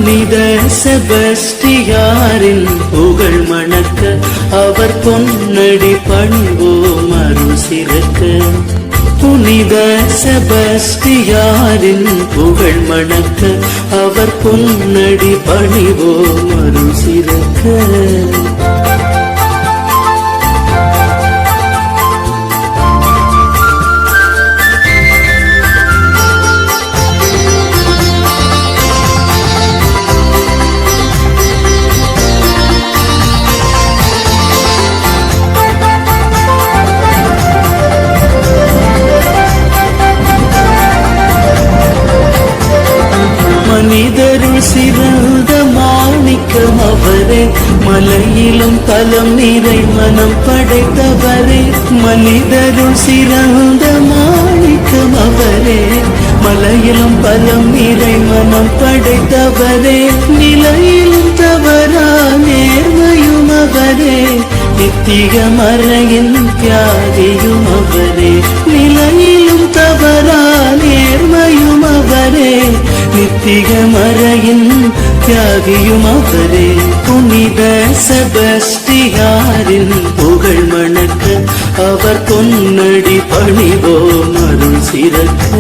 புனித செபஸ்டியாரின் புகழ் மணக்க அவர் பொன்னடி பணிவோம் அருள் சிறக்க. புனித செபஸ்டியாரின் புகழ் மணக்க அவர் பொன்னடி பணிவோம் அருள் சிறக்க. மனிதருள் சிறந்த மாணிக்கம் அவரே, மலையிலும் தலம் நிறை மனம் படைத்தவரே. மனிதருள் சிறந்த மாணிக்கம் அவரே, மலையிலும் பலம் நிறை மனம் படைத்தவரே. நிலையிலும் தவறா நேர்மையும் அவரே, நித்திய மறையின் தியாகியும் அவரே. நிலையிலும் தவறா நேர்மையும் அவரே, நித்திய மறையின் தியாகியும் அவரே. புனித செபஸ்டியாரின் புகழ் மணக்க அவர் பொன்னடி பணிவோம் அருள் சிறக்க.